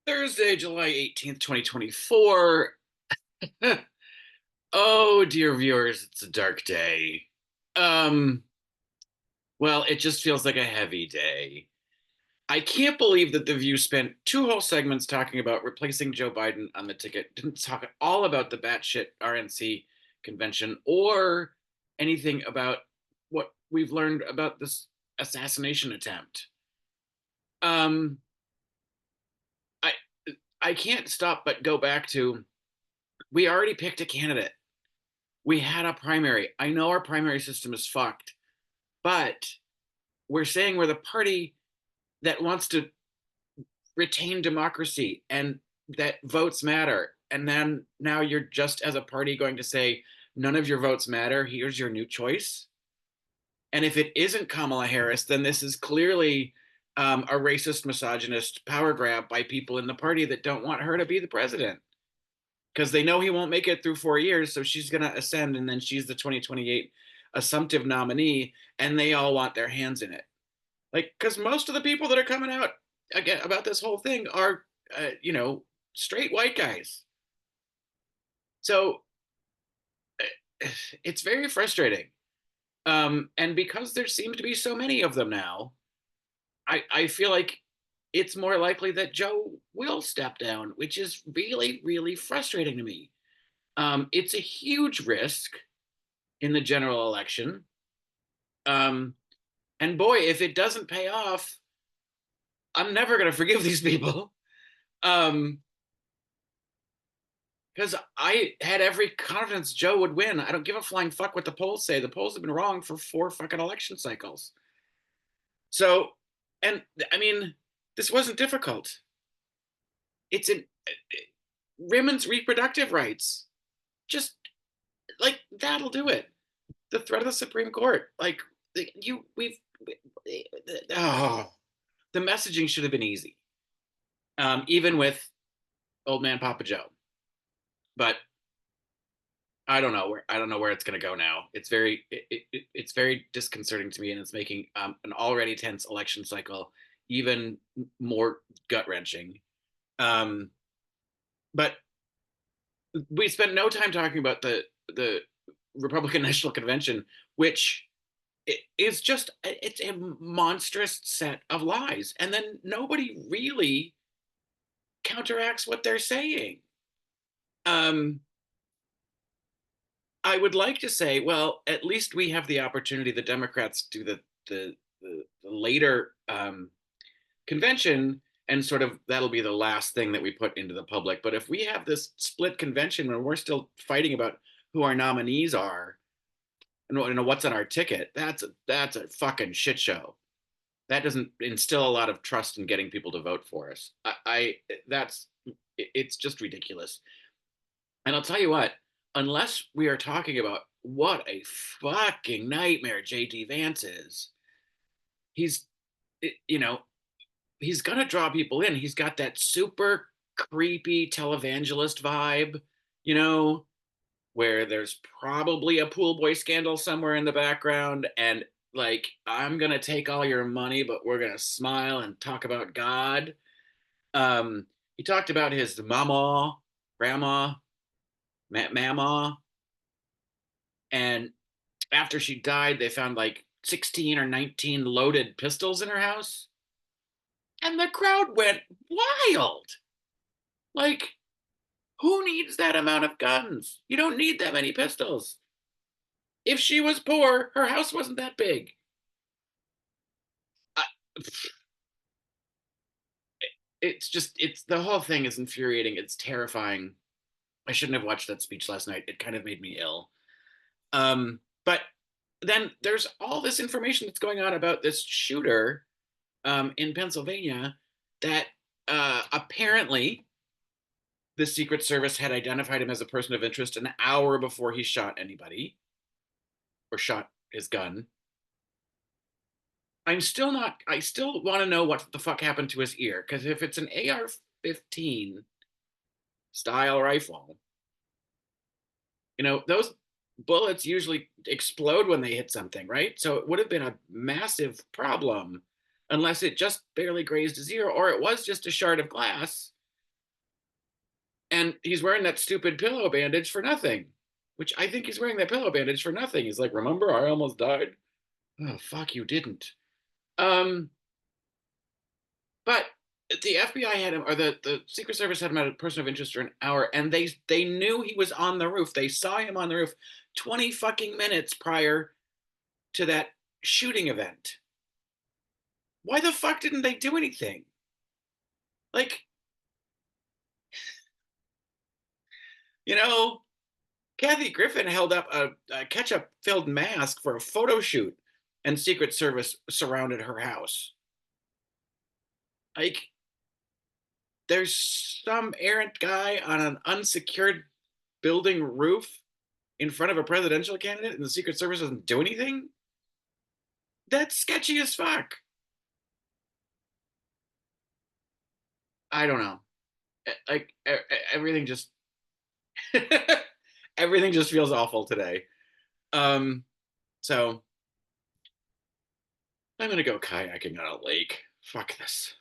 Thursday, July 18th, 2024. Oh, dear viewers, it's a dark day. Um, well, it just feels like a heavy day. I can't believe that The View spent two whole segments talking about replacing Joe Biden on the ticket, didn't talk at all about the batshit RNC convention or anything about what we've learned about this assassination attempt. Um, I I can't stop but go back to we already picked a candidate. We had a primary. I know our primary system is fucked, but we're saying we're the party that wants to retain democracy and that votes matter. And then now you're just as a party going to say, none of your votes matter. Here's your new choice. And if it isn't Kamala Harris, then this is clearly a racist, misogynist power grab by people in the party that don't want her to be the president because they know he won't make it through 4 years. So she's going to ascend, and then she's the 2028 assumptive nominee, and they all want their hands in it. Like, because most of the people that are coming out again about this whole thing are, straight white guys. So it's very frustrating. And because there seem to be so many of them now, I feel like it's more likely that Joe will step down, which is really, really frustrating to me. It's a huge risk in the general election. Um, and boy, if it doesn't pay off, I'm never going to forgive these people. Um, because I had every confidence Joe would win. I don't give a flying fuck what the polls say. The polls have been wrong for 4 fucking election cycles. So, and I mean, this wasn't difficult. It's in women's reproductive rights. Just like that'll do it. The threat of the Supreme Court, like we've, oh, the messaging should have been easy, even with old man Papa Joe. But I don't know where it's going to go now. It's very disconcerting to me, and it's making an already tense election cycle even more gut wrenching. Um, but we spent no time talking about the Republican National Convention, which is just it's a monstrous set of lies, and then nobody really counteracts what they're saying. Um, I would like to say, well, at least we have the opportunity. The Democrats do the later convention, and sort of that'll be the last thing that we put into the public. But if we have this split convention when we're still fighting about who our nominees are and what's on our ticket, that's a fucking shit show. That doesn't instill a lot of trust in getting people to vote for us. I that's it's just ridiculous. And I'll tell you what, unless we are talking about what a fucking nightmare JD Vance is, he's, you know, he's going to draw people in. He's got that super creepy televangelist vibe, you know, where there's probably a pool boy scandal somewhere in the background. And like, I'm going to take all your money, but we're going to smile and talk about God. He talked about his mama, grandma, mama, and after she died, they found like 16 or 19 loaded pistols in her house. And the crowd went wild. Like, who needs that amount of guns? You don't need that many pistols. If she was poor, her house wasn't that big. I, it's the whole thing is infuriating. It's terrifying. I shouldn't have watched that speech last night. It kind of made me ill. But then there's all this information that's going on about this shooter in Pennsylvania that apparently the Secret Service had identified him as a person of interest an hour before he shot anybody or shot his gun. I'm still not, I still want to know what the fuck happened to his ear. Because if it's an AR 15 style rifle, those bullets usually explode when they hit something, right? So it would have been a massive problem unless it just barely grazed his ear or it was just a shard of glass. And he's wearing that stupid pillow bandage for nothing, which I think he's wearing that pillow bandage for nothing. He's like, remember, I almost died. Oh, fuck, you didn't. Um, but the FBI had him, or the Secret Service had him at a person of interest for an hour, and they knew he was on the roof. They saw him on the roof 20 fucking minutes prior to that shooting event. Why the fuck didn't they do anything? Like, you know, Kathy Griffin held up a ketchup filled mask for a photo shoot, and Secret Service surrounded her house. Like, there's some errant guy on an unsecured building roof in front of a presidential candidate, and the Secret Service doesn't do anything? That's sketchy as fuck. I don't know. Like, everything just everything just feels awful today. Um, so I'm gonna go kayaking on a lake. Fuck this.